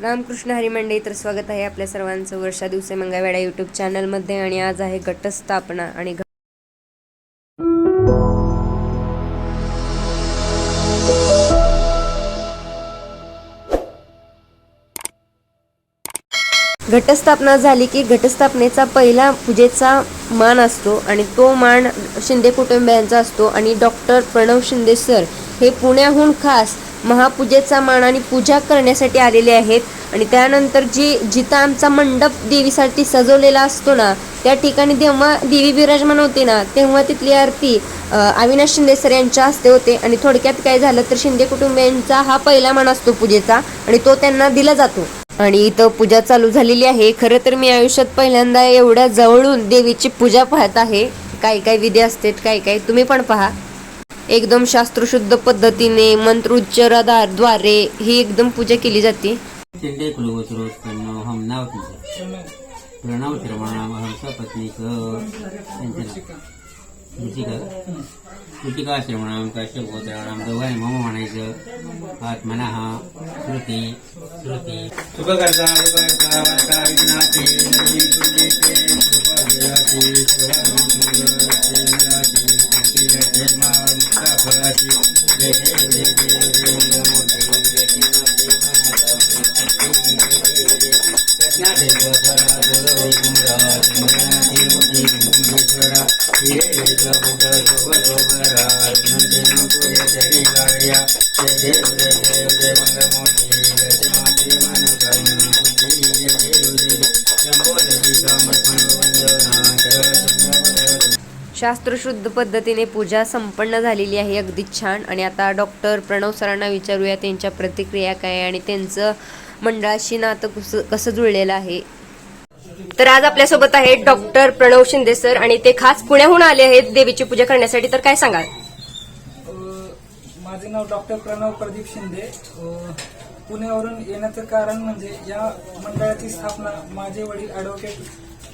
रामकृष्ण हरी मंडळी, तर स्वागत आहे आपल्या सर्वांचं वर्षा दिवसे मंगळवेढा यूट्यूब चॅनलमध्ये. आणि आज आहे घटस्थापना. आणि घटस्थापना झाली की घटस्थापनेचा पहिला पूजेचा मान असतो आणि तो मान शिंदे कुटुंबियांचा असतो. आणि डॉक्टर प्रणव शिंदे सर हे पुण्याहून खास महापूजेचा मान आणि पूजा करण्यासाठी आलेले आहेत. आणि त्यानंतर जिथं आमचा मंडप देवीसाठी सजवलेला असतो ना, त्या ठिकाणी जेव्हा देवी विराजमान होते ना, तेव्हा तिथली आरती अविनाश शिंदे सर यांच्या हस्ते होते. आणि थोडक्यात काय झालं तर शिंदे कुटुंबियांचा हा पहिला मान असतो पूजेचा आणि तो त्यांना दिला जातो. आणि इथं पूजा चालू झालेली आहे. खरं तर मी आयुष्यात पहिल्यांदा एवढ्या जवळून देवीची पूजा पाहत आहे. काही काही विधी असतात, काही तुम्ही पण पहा. एकदम शास्त्रशुद्ध पद्धतीने मंत्रोच्चाराद्वारे ही एकदम पूजा केली जाते. शिंदे कुलगोत्रोत्पन्नोऽहं प्रणव श्रवणामहं सपत्नीक कृतिका श्रवणाम काश्यपगोत्राणाम दोघांनी मम म्हणायचं. आत्मनः श्रुती सुखकर्ता वर्ता विघ्नाते नवी तुल्यते सुखविराते शास्त्रशुद्ध पद्धतीने पूजा संपन्न झालेली आहे, अगदी छान. आणि आता डॉक्टर प्रणव सरांना विचारूया त्यांच्या प्रतिक्रिया काय आणि त्यांचं मंडळाशी नातं कसं जुळलेलं आहे. तर आज आपल्यासोबत आहेत डॉक्टर प्रणव शिंदे सर आणि ते खास पुण्याहून आले आहेत देवीची पूजा करण्यासाठी. तर काय सांगाल? माझे नाव डॉक्टर प्रणव प्रदीप शिंदे. पुण्यावरून येण्याचं कारण म्हणजे या मंडळाची स्थापना माझे वडील ॲडव्होकेट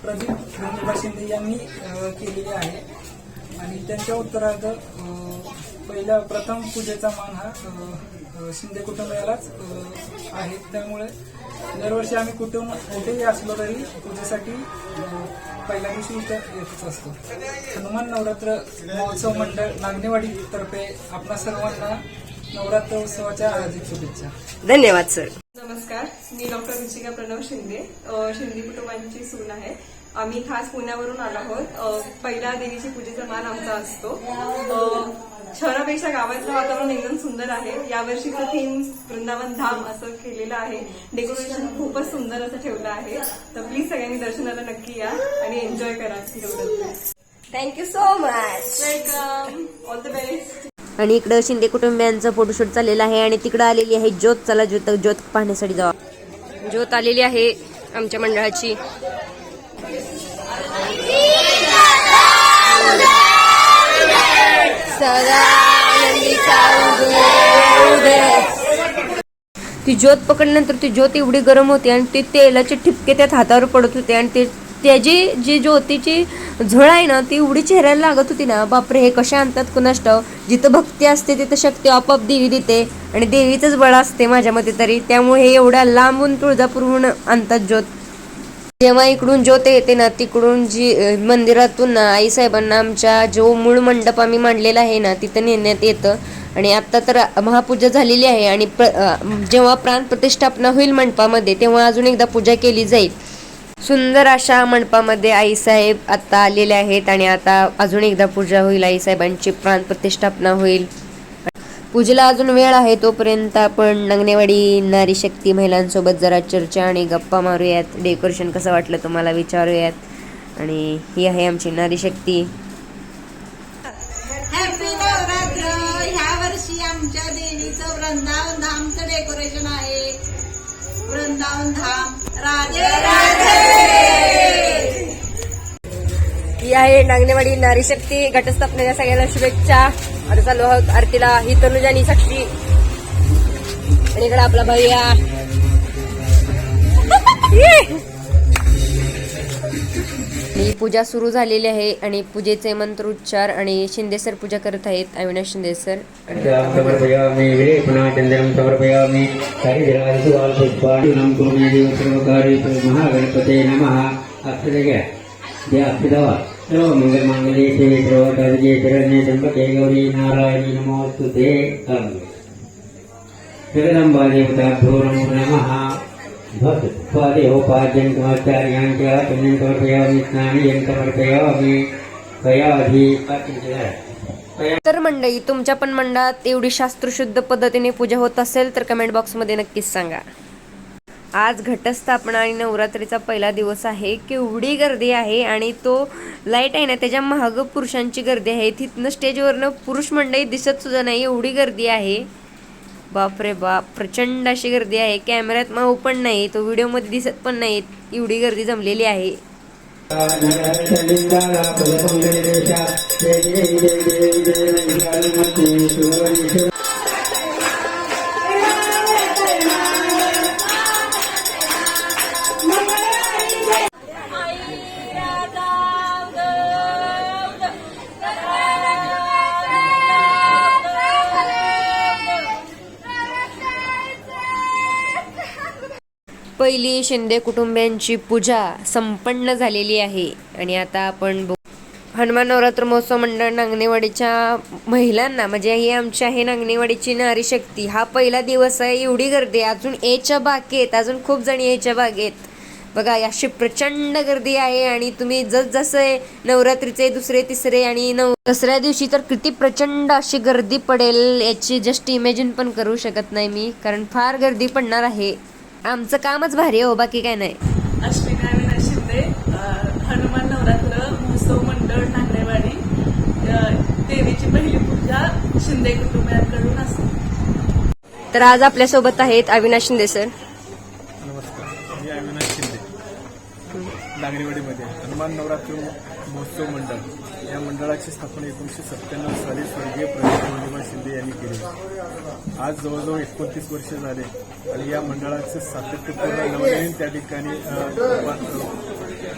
प्रदीप धोंडोबा शिंदे यांनी केलेली आहे. आणि त्यांच्या उत्तरार्ध प्रथम पूजेचा मान हा शिंदे कुटुंबालाच आहे. त्यामुळे दरवर्षी आम्ही कुठेही असलो तरी पूजेसाठी पहिल्या दिवशी इथं येतच असतो. हनुमान नवरात्र महोत्सव मंडळ नागनेवाडी तर्फे आपणा सर्वांना नवरात्र उत्सवाच्या हार्दिक शुभेच्छा. धन्यवाद सर. नमस्कार, मी डॉक्टर ऋषिका प्रणव शिंदे कुटुंबांची सून आहे. आम्ही खास पुण्यावरून आलो आहोत. पहिल्या देवीची पूजेचा मान आमचा असतो. शहरापेक्षा गावातलं वातावरण एकदम सुंदर आहे. यावर्षीचं थीम वृंदावन धाम असं केलेलं आहे. डेकोरेशन खूपच सुंदर असं ठेवलं आहे. तर प्लीज सगळ्यांनी दर्शनाला नक्की या आणि एन्जॉय करा. Thank you so much. Welcome, all the best. आणि इकडं शिंदे कुटुंबियांचं फोटोशूट चाललेलं आहे आणि तिकडं आलेली आहे ज्योत. चला ज्योत पाहण्यासाठी जावा. ज्योत आलेली आहे आमच्या मंडळाची. ती ज्योत पकडल्यानंतर ती ज्योत एवढी गरम होती आणि ते तेलाचे ठिपके त्यात हातावर पडत होते आणि त्याची जी ज्योतीची झळ आहे ना, ती एवढी चेहऱ्याला लागत होती ना. बापरे, हे कशा आणतात कुणास ठाऊक. जिथं भक्ती असते तिथं शक्ती आपोआप देवी देते आणि देवीचंच बळ असते माझ्या मते तरी. त्यामुळे हे एवढ्या लांबून तुळजापूरहून आणतात ज्योत. जेव्हा इकडून ज्योत येते ना, तिकडून जी मंदिरातून ना आईसाहेबांना आमच्या जो मूळ मंडप आम्ही मांडलेला आहे ना, तिथं नेण्यात येतं. आणि आता तर महापूजा झालेली आहे आणि जेव्हा प्राणप्रतिष्ठापना होईल मंडपामध्ये तेव्हा अजून एकदा पूजा केली जाईल. सुंदर अशा मंडपामध्ये आईसाहेब आता आलेले आहेत आणि आता अजून एकदा पूजा होईल. आईसाहेबांची प्राणप्रतिष्ठापना होईल. पूजेला अजून वेळ आहे, तोपर्यंत आपण नागनेवाडी नारी शक्ती महिलांसोबत जरा चर्चा आणि गप्पा मारूयात. डेकोरेशन कसं वाटलं तुम्हाला विचारूयात. आणि ही आहे आमची नारी शक्ती. हॅपी नवरात्र. ह्या वर्षी आमच्या देवीचं वृंदावन धामचं डेकोरेशन आहे. वृंदावन धाम राधे राधे. ही आहे नागनेवाडी नारी शक्ती. घटस्थापनेच्या सगळ्यांना शुभेच्छा. आता चालू आहोत आरतीला. ही तनुजानी साक्षी आणि इकडे आपला भैया. पूजा सुरू झालेली आहे आणि पूजेचे मंत्रोच्चार आणि शिंदे सर पूजा करत आहेत. अविनाश शिंदे सर. समर्पयामि विलेपनाचंद्रं समर्पयामि हरिद्रादिवाल्पुष्पाणिं कुर्मे सर्वकार्येषु महागणपते नमः. अक्षरज्ञ द्या अक्षरवा सर्व मंगलमांगल्ये शिवे सर्वकार्ये शरण्ये त्र्यंबके गौरी नारायणी नमोस्तुते. जगदम्बा देवताभ्यो नमो नमः. भक्तपादेहोपाद्यं कुमाचार्यां च पुण्यं समर्पयामि स्नानं समर्पयामि कयाधि अत्युज्ज्वल. तर मंडळी, तुमच्या पण मंडळात एवढी शास्त्रशुद्ध पद्धतीने पूजा होत असेल तर कमेंट बॉक्समध्ये नक्कीच सांगा. आज घटस्थापना आणि नवरात्रीचा पहिला दिवस आहे. केवढी गर्दी आहे आणि तो लाईट आहे ना त्याच्या महाग पुरुषांची गर्दी आहे. तिथनं स्टेजवरनं पुरुष मंडळी दिसत सुद्धा नाही, एवढी गर्दी आहे. बापरे बाप, प्रचंड अशी गर्दी आहे. कॅमेऱ्यात माऊ पण नाही, तो व्हिडिओमध्ये दिसत पण नाही, एवढी गर्दी जमलेली आहे. पहिली शिंदे कुटुंबियांची पूजा संपन्न झालेली आहे आणि आता आपण हनुमान नवरात्र महोत्सव मंडळ नांगणेवाडीच्या महिलांना, म्हणजे ही आमची आहे नांगणेवाडीची नारी शक्ती, हा पहिला दिवस आहे. एवढी गर्दी आहे, अजून यायच्या बागेत, अजून खूप जणी यायच्या बागेत. बघा अशी प्रचंड गर्दी आहे आणि तुम्ही जसजसे नवरात्रीचे दुसरे तिसरे आणि दसऱ्या दिवशी तर किती प्रचंड अशी गर्दी पडेल याची जस्ट इमॅजिन पण करू शकत नाही मी, कारण फार गर्दी पडणार आहे. आमचं कामच भारी हो, बाकी काय नाही. अश्विनी अविनाश शिंदे, हनुमान नवरात्र महोत्सव मंडळ नांगणेवाडी. देवीची पहिली पूजा शिंदे कुटुंबियांकडून असते. तर आज आपल्यासोबत आहेत अविनाश शिंदे सर. नमस्कार, मी अविनाश शिंदे. नांगणेवाडीमध्ये हनुमान नवरात्र महोत्सव मंडळ या मंडळाची स्थापना 1997 साली स्वर्गीय प्रदीप शिंदे यांनी केली. आज जवळजवळ 29 वर्ष झाले आणि या मंडळाचे सातत्यपूर्ण नवनवीन त्या ठिकाणी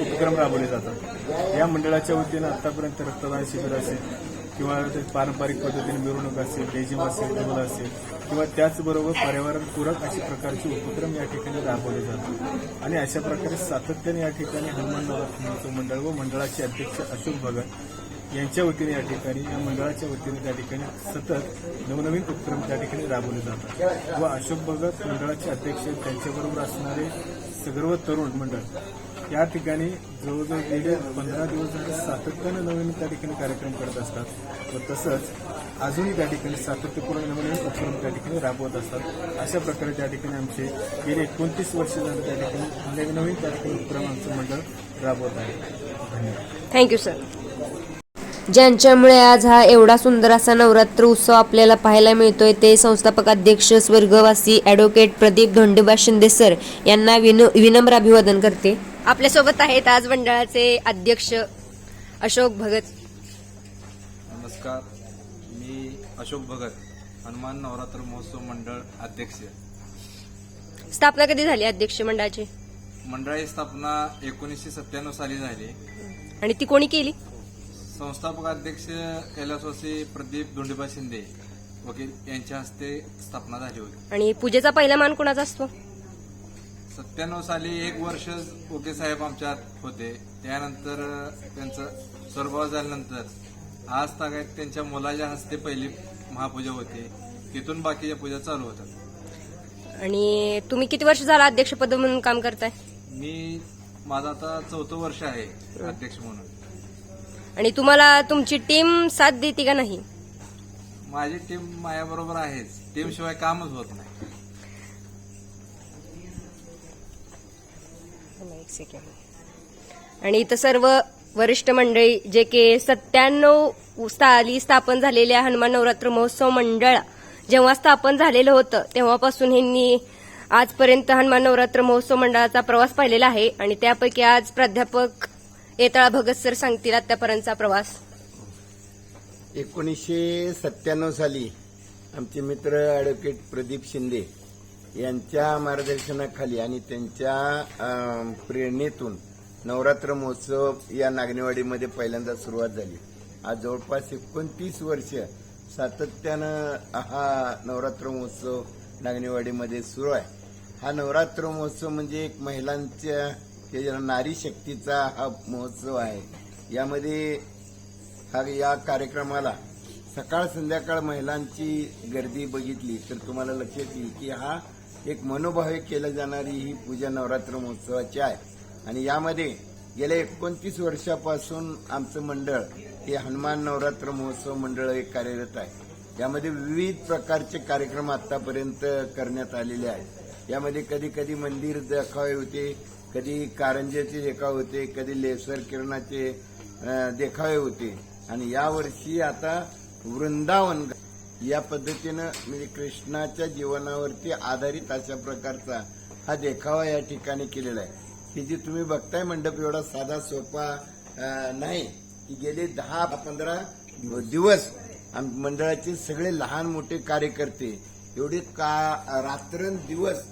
उपक्रम राबवले जातात. या मंडळाच्या वतीनं आतापर्यंत रक्तदान शिबिर असेल किंवा पारंपरिक पद्धतीने मिरवणूक असेल, लेझिम असेल, ढोल असेल किंवा त्याचबरोबर पर्यावरणपूरक अशा प्रकारचे उपक्रम या ठिकाणी राबवले जातात. आणि अशा प्रकारे सातत्याने या ठिकाणी हनुमान नवरात्र महोत्सव मंडळ व मंडळाचे अध्यक्ष अशोक भगत यांच्या वतीने या ठिकाणी, या मंडळाच्या वतीने त्या ठिकाणी सतत नवनवीन उपक्रम त्या ठिकाणी राबवले जातात. व अशोक भगत मंडळाचे अध्यक्ष, त्यांच्याबरोबर असणारे सर्व तरुण मंडळ या ठिकाणी जवळजवळ गेले 15 दिवस झाले सातत्यानं नवीन त्या ठिकाणी कार्यक्रम करत असतात व तसंच अजूनही त्या ठिकाणी सातत्यपूर्ण नवीन उपक्रम त्या ठिकाणी राबवत असतात. अशा प्रकारे त्या ठिकाणी आमचे गेले 29 वर्ष झाले त्या ठिकाणी नवीन त्या ठिकाणी उपक्रम आमचं मंडळ राबवत आहे. धन्यवाद. Thank you sir. ज्यांच्यामुळे आज हा एवढा सुंदर असा नवरात्र उत्सव आपल्याला पाहायला मिळतोय ते संस्थापक अध्यक्ष स्वर्गवासी ॲडव्होकेट प्रदीप धोंडेबा शिंदे सर यांना विनम्र अभिवादन करते. आपल्यासोबत आहेत आज मंडळाचे अध्यक्ष अशोक भगत. नमस्कार, मी अशोक भगत, हनुमान नवरात्र महोत्सव मंडळ अध्यक्ष. स्थापना कधी झाली अध्यक्ष मंडळाची? मंडळाची स्थापना 1997 साली झाली. आणि ती कोणी केली? संस्थापक अध्यक्ष कैलासवासी प्रदीप धोंडेबा शिंदे वकील यांच्या हस्ते स्थापना झाली होती. आणि पूजेचा पहिला मान कोणाचा असतो? 97 साली 1 वर्ष ओके साहेब आमच्यात होते. त्यानंतर त्यांचं स्वर्गवास झाल्यानंतर आज तागायत त्यांच्या मुलाच्या हस्ते पहिली महापूजा होते. तिथून बाकीच्या पूजा चालू होतात. आणि तुम्ही किती वर्ष झाला अध्यक्षपद म्हणून काम करताय? माझं आता 4थं वर्ष आहे अध्यक्ष म्हणून. आणि तुम्हाला तुमची टीम साथ देते का नाही? माझी टीम माझ्याबरोबर आहेच. टीम शिवाय कामच होत नाही. आणि इथं सर्व वरिष्ठ मंडळी जे की 97 साली स्थापन झालेल्या हनुमान नवरात्र महोत्सव मंडळ जेव्हा स्थापन झालेलं होतं तेव्हापासून ह्यांनी आजपर्यंत हनुमान नवरात्र महोत्सव मंडळाचा प्रवास पाहिलेला आहे. आणि त्यापैकी आज प्राध्यापक येताळा भगत सर सांगतील आतापर्यंतचा प्रवास. 1997 साली आमचे मित्र ॲडव्होकेट प्रदीप शिंदे यांच्या मार्गदर्शनाखाली आणि त्यांच्या प्रेरणेतून नवरात्र महोत्सव या नागनेवाडीमध्ये पहिल्यांदा सुरुवात झाली. आज जवळपास 29 वर्ष सातत्यानं हा नवरात्र महोत्सव नागनेवाडीमध्ये सुरू आहे. हा नवरात्र महोत्सव म्हणजे एक महिलांच्या नारी शक्तीचा हा महोत्सव आहे. यामध्ये या कार्यक्रमाला सकाळ संध्याकाळ महिलांची गर्दी बघितली तर तुम्हाला लक्षात येईल की हा एक मनोभावे केल्या जाणारी ही पूजा नवरात्र महोत्सवाची आहे. आणि यामध्ये गेल्या 29 वर्षापासून आमचं मंडळ हे हनुमान नवरात्र महोत्सव मंडळ एक कार्यरत आहे. यामध्ये विविध प्रकारचे कार्यक्रम आतापर्यंत करण्यात आलेले आहेत. यामध्ये कधी कधी मंदिर देखावे होते, कधी कारंजेचे देखावे होते, कधी लेसर किरणाचे देखावे होते. आणि यावर्षी आता वृंदावन या पद्धतीनं म्हणजे कृष्णाच्या जीवनावरती आधारित अशा प्रकारचा हा देखावा या ठिकाणी केलेला आहे. हे जे तुम्ही बघताय मंडप एवढा साधा सोपा नाही. की गेले 10-15 दिवस मंडळाचे सगळे लहान मोठे कार्यकर्ते एवढे रात्रंदिवस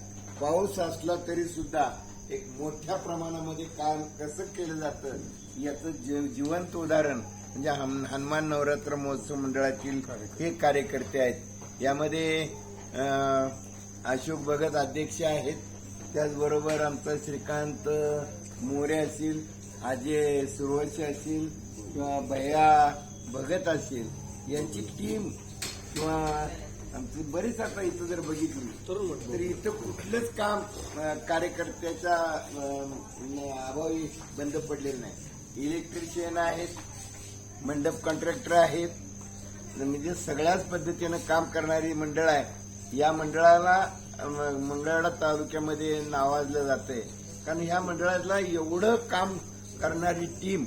पाऊस असला तरी सुद्धा एक मोठ्या प्रमाणामध्ये काम कसं केलं जातं याचं जिवंत उदाहरण म्हणजे हनुमान नवरात्र महोत्सव मंडळातील हे कार्यकर्ते आहेत. यामध्ये अशोक भगत अध्यक्ष आहेत, त्याचबरोबर आमचा श्रीकांत मोरे असतील, अजय सुरवंशी असतील किंवा भैया भगत असतील, यांची टीम किंवा आमची बरीच आता इथं जर बघितली तर इथं कुठलंच काम कार्यकर्त्याच्या अभावी बंद पडलेलं नाही. इलेक्ट्रिशियन आहेत, मंडप कॉन्ट्रॅक्टर आहेत, म्हणजे सगळ्याच पद्धतीनं काम करणारी मंडळ आहे. या मंडळाला मंगळवेढा तालुक्यामध्ये नावाजलं जातंय कारण ह्या मंडळाला एवढं काम करणारी टीम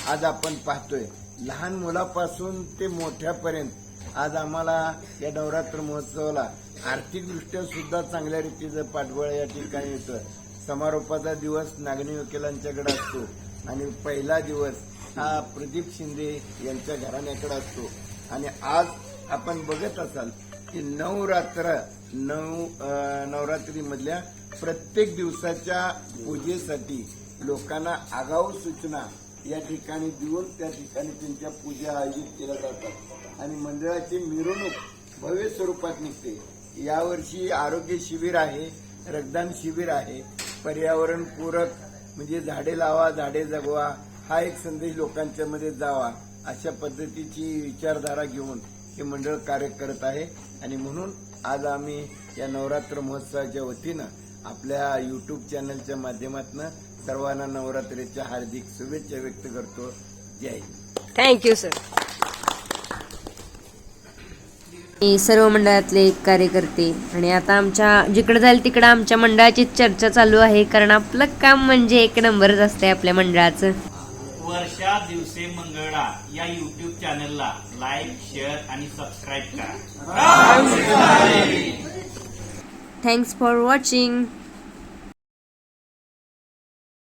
आज आपण पाहतोय. लहान मुलापासून ते मोठ्यापर्यंत आज आम्हाला या नवरात्र महोत्सवाला आर्थिकदृष्ट्या सुद्धा चांगल्या रीतीचं पाठबळ या ठिकाणी येतं. समारोपाचा दिवस नागणी वकिलांच्याकडे असतो आणि पहिला दिवस हा प्रदीप शिंदे यांच्या घराण्याकडे असतो. आणि आज आपण बघत असाल की नवरात्रीमधल्या प्रत्येक दिवसाच्या पूजेसाठी लोकांना आगाऊ सूचना या ठिकाणी देऊन त्या ठिकाणी त्यांच्या पूजा आयोजित केल्या जातात आणि मंडळाची मिरवणूक भव्य स्वरूपात निघते. यावर्षी आरोग्य शिबिर आहे, रक्तदान शिबिर आहे, पर्यावरण पूरक म्हणजे झाडे लावा झाडे जगवा हा एक संदेश लोकांच्या मध्ये जावा अशा पद्धतीची विचारधारा घेऊन हे मंडळ कार्य करत आहे. आणि म्हणून आज आम्ही या नवरात्र महोत्सवाच्या वतीनं आपल्या युट्यूब चॅनलच्या माध्यमातून सर्वांना नवरात्रीच्या हार्दिक शुभेच्छा व्यक्त करतो. जय हिंद. Thank you sir. सर्व मंडळातले कार्यकर्ते आणि आता आमच्या जिकडे जाईल तिकडे आमच्या मंडळाची चर्चा चालू आहे कारण आपलं काम म्हणजे एक नंबरच असते आपल्या मंडळाचं. वर्षा दिवसे मंगळा या युट्यूब चॅनलला लाईक, शेअर आणि सबस्क्राईब करा. Thanks for watching.